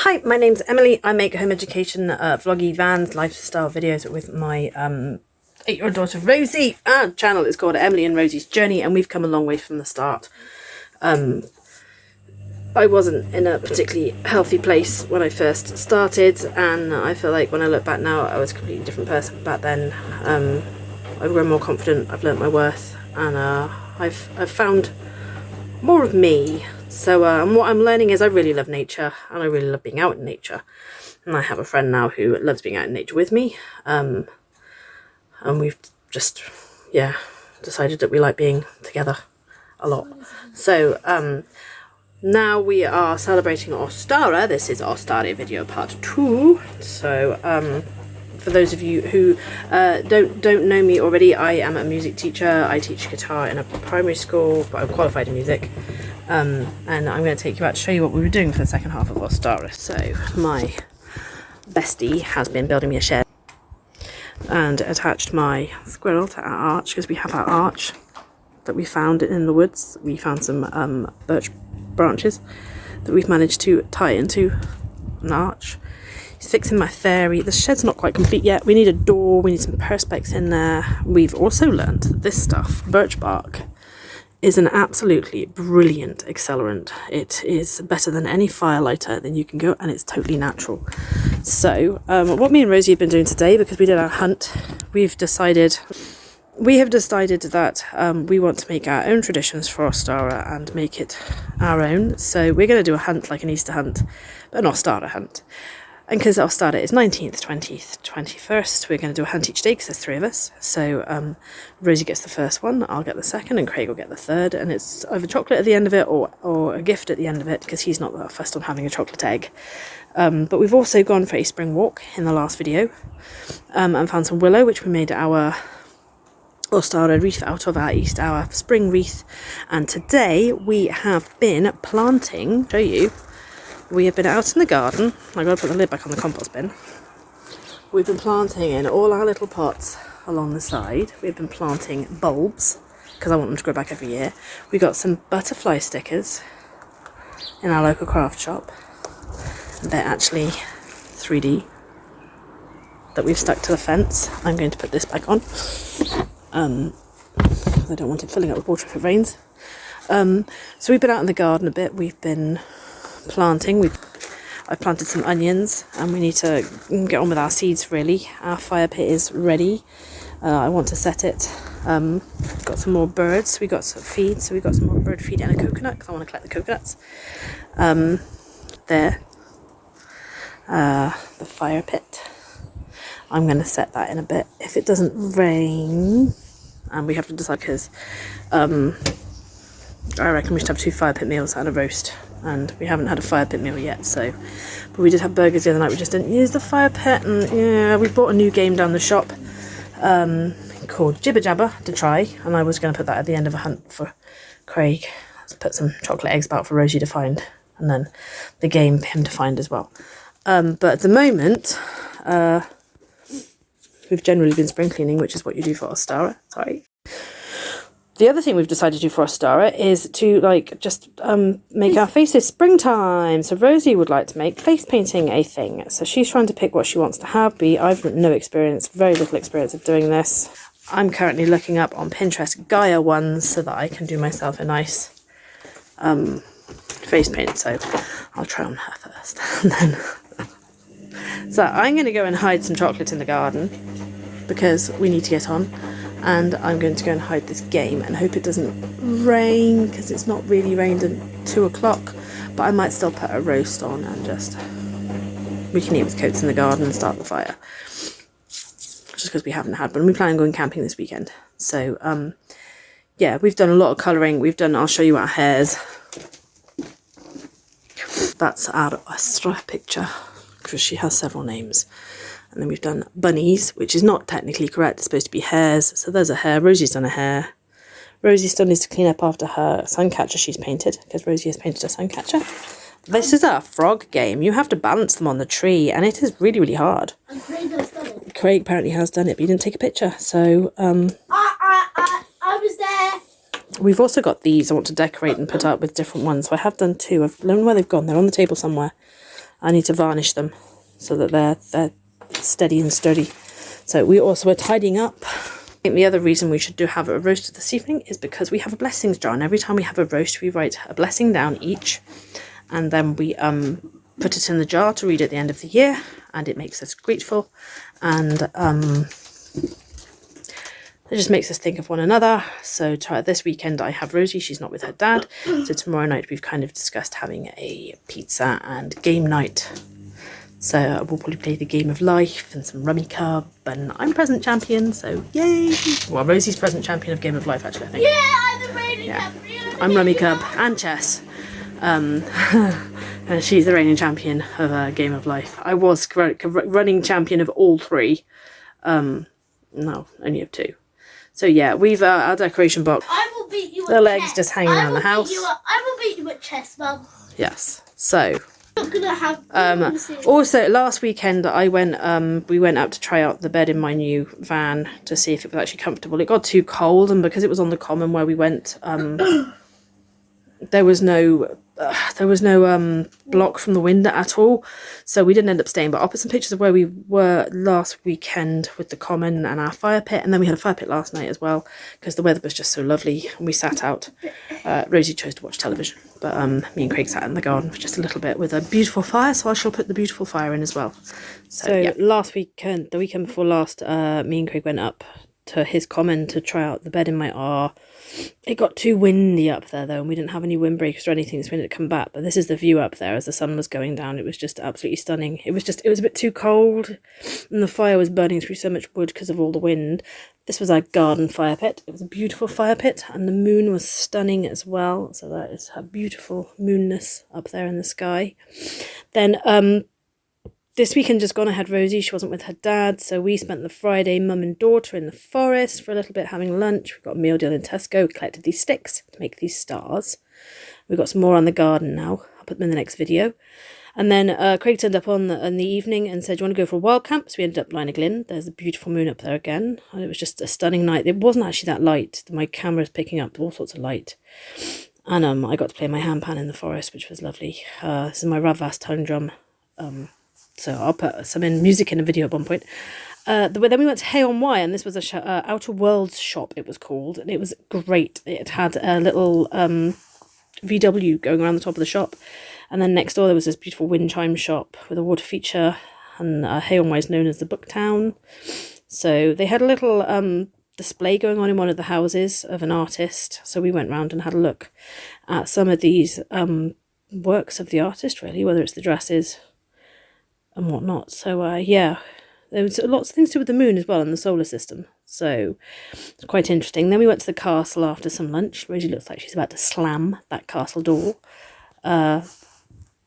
Hi, my name's Emily. I make home education, vloggy, vans, lifestyle videos with my 8-year-old daughter Rosie. Our channel is called Emily and Rosie's Journey, and we've come a long way from the start. I wasn't in a particularly healthy place when I first started, and I feel like when I look back now, I was a completely different person back then. I've grown more confident, I've learnt my worth, and I've found more of me. So what I'm learning is I really love nature, and I really love being out in nature. And I have a friend now who loves being out in nature with me. And we've just, yeah, decided that we like being together a lot. So now we are celebrating Ostara. This is Ostara video part 2. So for those of you who don't know me already, I am a music teacher. I teach guitar in a primary school, but I'm qualified in music. And I'm going to take you out to show you what we were doing for the second half of Ostara. So my bestie has been building me a shed and attached my squirrel to our arch, because we have our arch that we found in the woods. We found some birch branches that we've managed to tie into an arch. He's fixing my fairy. The shed's not quite complete yet. We need a door, we need some perspex in there. We've also learnt that this stuff, birch bark, is an absolutely brilliant accelerant. It is better than any firelighter that you can go, and it's totally natural. So what me and Rosie have been doing today, because we did our hunt, we have decided that we want to make our own traditions for Ostara and make it our own. So we're going to do a hunt like an Easter hunt, but an Ostara hunt. And because Ostara is 19th, 20th, 21st, we're going to do a hunt each day because there's 3 of us. So Rosie gets the first one, I'll get the second, and Craig will get the third. And it's either chocolate at the end of it or a gift at the end of it, because he's not that fussed on having a chocolate egg. But we've also gone for a spring walk in the last video and found some willow, which we made our Ostara wreath out of, our spring wreath. And today we have been planting, show you, we have been out in the garden. I've got to put the lid back on the compost bin. We've been planting in all our little pots along the side. We've been planting bulbs, because I want them to grow back every year. We got some butterfly stickers in our local craft shop. They're actually 3D that we've stuck to the fence. I'm going to put this back on. I don't want it filling up with water if it rains. So we've been out in the garden a bit. We've been planting. I've planted some onions, and we need to get on with our seeds really. Our fire pit is ready. I want to set it. Got some more birds. We got some feed, so we got some more bird feed and a coconut, because I want to collect the coconuts. There. The fire pit. I'm going to set that in a bit. If it doesn't rain, and we have to decide, because I reckon we should have 2 fire pit meals and a roast, and we haven't had a fire pit meal yet. So, but we did have burgers the other night. We just didn't use the fire pit, and yeah, we bought a new game down the shop called Jibber Jabber to try, and I was going to put that at the end of a hunt for Craig. Let's put some chocolate eggs about for Rosie to find, and then the game for him to find as well. But at the moment, we've generally been spring cleaning, which is what you do for Ostara. Sorry. The other thing we've decided to do for Ostara is to just make our faces springtime. So Rosie would like to make face painting a thing. So she's trying to pick what she wants to have be. I've no experience, very little experience of doing this. I'm currently looking up on Pinterest Gaia ones so that I can do myself a nice face paint. So I'll try on her first. And then so I'm going to go and hide some chocolate in the garden, because we need to get on. and I'm going to go and hide this game and hope it doesn't rain, because it's not really rained at 2 o'clock, but I might still put a roast on and just, we can eat with coats in the garden and start the fire, just because we haven't had one. We plan on going camping this weekend, so yeah, we've done a lot of colouring. We've done, I'll show you our hairs. That's our ostara picture, because she has several names. And then we've done bunnies, which is not technically correct. It's supposed to be hares. So there's a hare. Rosie's done a hare. Rosie still needs to clean up after her suncatcher she's painted, because Rosie has painted a suncatcher. This is a frog game. You have to balance them on the tree, and it is really, really hard. And Craig has done it. Craig apparently has done it, but he didn't take a picture. So, I was there. we've also got these I want to decorate and put up with different ones. So I have done 2. I've learned where they've gone. They're on the table somewhere. I need to varnish them so that they're steady and sturdy. So we also are tidying up. I think the other reason we should have a roast this evening is because we have a blessings jar, and every time we have a roast we write a blessing down each, and then we put it in the jar to read at the end of the year, and it makes us grateful, and it just makes us think of one another. So this weekend I have Rosie, she's not with her dad, so tomorrow night we've kind of discussed having a pizza and game night. So we'll probably play the game of life and some rummy cub, and I'm present champion, so yay! Well, Rosie's present champion of game of life, actually, I think. Yeah, I'm the reigning champion. I'm rummy cub and chess. And she's the reigning champion of game of life. I was running champion of all 3. No, only of 2. So yeah, we've our decoration box. I will beat you. The legs just hanging around the house. I will beat you at chess, Mum. Yes. So. I'm not gonna have. Also, last weekend we went out to try out the bed in my new van to see if it was actually comfortable. It got too cold, and because it was on the common where we went, there was no block from the wind at all, so we didn't end up staying. But I'll put some pictures of where we were last weekend with the common and our fire pit, and then we had a fire pit last night as well because the weather was just so lovely and we sat out. Rosie chose to watch television, but me and Craig sat in the garden for just a little bit with a beautiful fire, so I shall put the beautiful fire in as well. So yeah. Last weekend, the weekend before last, me and Craig went up to his common to try out the bed in my R. It got too windy up there though, and we didn't have any windbreakers or anything, so we ended up coming back. But this is the view up there as the sun was going down. It was just absolutely stunning. It was a bit too cold, and the fire was burning through so much wood because of all the wind. This was our garden fire pit. It was a beautiful fire pit, and the moon was stunning as well. So that is a beautiful moonness up there in the sky. Then this weekend just gone, I had Rosie. She wasn't with her dad, so we spent the Friday mum and daughter in the forest for a little bit having lunch. We got a meal deal in Tesco. We collected these sticks to make these stars. We've got some more on the garden now. I'll put them in the next video. And then Craig turned up in the evening and said, "Do you want to go for a wild camp?" So we ended up lying Glyn. There's a beautiful moon up there again, and it was just a stunning night. It wasn't actually that light. My camera's picking up all sorts of light. And I got to play my handpan in the forest, which was lovely. This is my Ravas tone drum. So I'll put some music in a video at one point. Then we went to Hay on Wye, and this was a Outer Worlds shop, it was called, and it was great. It had a little VW going around the top of the shop, and then next door there was this beautiful wind chime shop with a water feature, and Hay on Wye is known as the book town. So they had a little display going on in one of the houses of an artist, so we went round and had a look at some of these works of the artist, really, whether it's the dresses and whatnot. So yeah, there was lots of things to do with the moon as well and the solar system, so it's quite interesting. Then we went to the castle after some lunch. Rosie looks like she's about to slam that castle door.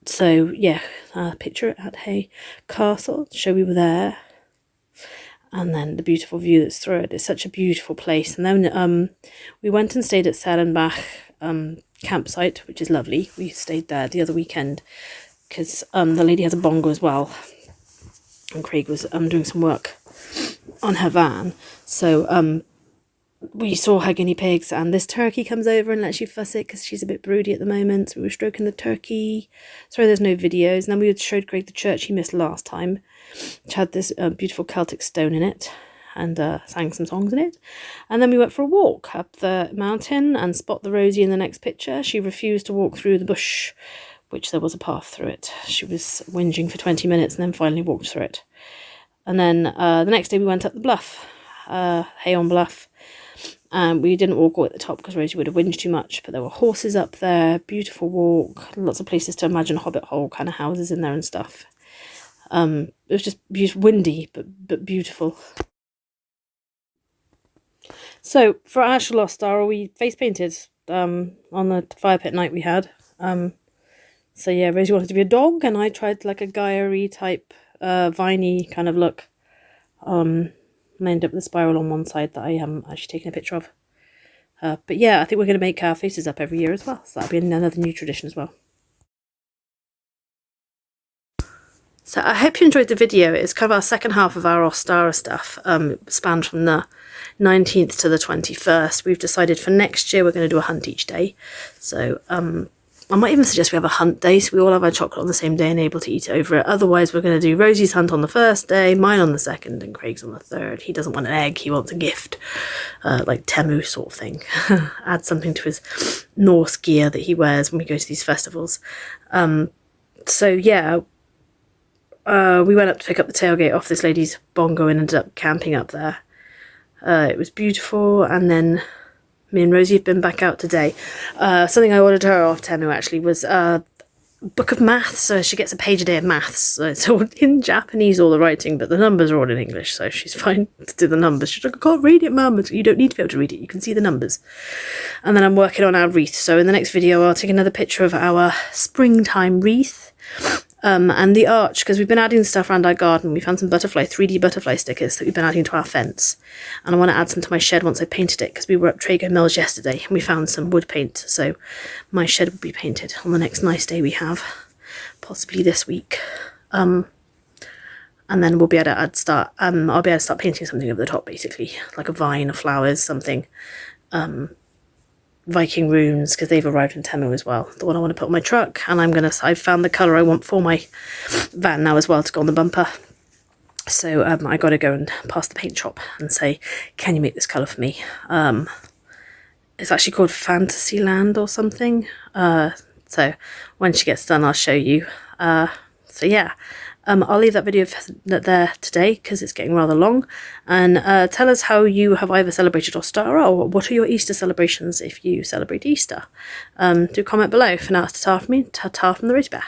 So yeah, picture at Hay Castle to show we were there, and then the beautiful view that's through it. It's such a beautiful place. And then we went and stayed at Serenbach campsite, which is lovely. We stayed there the other weekend because the lady has a bongo as well, and Craig was doing some work on her van, so we saw her guinea pigs, and this turkey comes over and lets you fuss it because she's a bit broody at the moment, so we were stroking the turkey. Sorry there's no videos. And then we showed Craig the church he missed last time, which had this beautiful Celtic stone in it, and sang some songs in it. And then we went for a walk up the mountain and spot the Rosie in the next picture. She refused to walk through the bush, which there was a path through it. She was whinging for 20 minutes and then finally walked through it. And then the next day we went up the bluff, Hay on Bluff, And we didn't walk all at the top because Rosie would have whinged too much, but there were horses up there, beautiful walk, lots of places to imagine hobbit hole kind of houses in there and stuff. It was just beautiful, windy, but beautiful. So for our actual ostara, we face painted on the fire pit night we had. So yeah, Rosie wanted to be a dog, and I tried like a Gaia-y type, viney kind of look. And I ended up with a spiral on one side that I haven't actually taken a picture of. But yeah, I think we're going to make our faces up every year as well. So that'll be another new tradition as well. So I hope you enjoyed the video. It's kind of our second half of our ostara stuff. It spanned from the 19th to the 21st. We've decided for next year we're going to do a hunt each day. So I might even suggest we have a hunt day, so we all have our chocolate on the same day and able to eat it over it. Otherwise, we're going to do Rosie's hunt on the first day, mine on the second, and Craig's on the third. He doesn't want an egg, he wants a gift, like Temu sort of thing. Add something to his Norse gear that he wears when we go to these festivals. So yeah, we went up to pick up the tailgate off this lady's bongo and ended up camping up there. It was beautiful, and then me and Rosie have been back out today. Something I ordered her off Temu actually was a book of maths. So she gets a page a day of maths. So it's all in Japanese, all the writing, but the numbers are all in English. So she's fine to do the numbers. She's like, I can't read it, Mum. You don't need to be able to read it. You can see the numbers. And then I'm working on our wreath. So in the next video, I'll take another picture of our springtime wreath. And the arch, because we've been adding stuff around our garden. We found some 3D butterfly stickers that we've been adding to our fence. And I want to add some to my shed once I painted it, because we were up Trago Mills yesterday and we found some wood paint. So my shed will be painted on the next nice day we have, possibly this week. And then we'll be able to I'll be able to start painting something over the top, basically, like a vine or flowers, something. Viking runes, because they've arrived in Temu as well. The one I want to put on my truck, and I've found the colour I want for my van now as well to go on the bumper. So I got to go and past the paint shop and say, can you make this colour for me? It's actually called Fantasyland or something. So when she gets done, I'll show you. So yeah. I'll leave that video there today because it's getting rather long, and tell us how you have either celebrated Ostara, or what are your Easter celebrations if you celebrate Easter. Do comment below. For now, it's ta-ta from me, ta-ta from the Rosie Bear.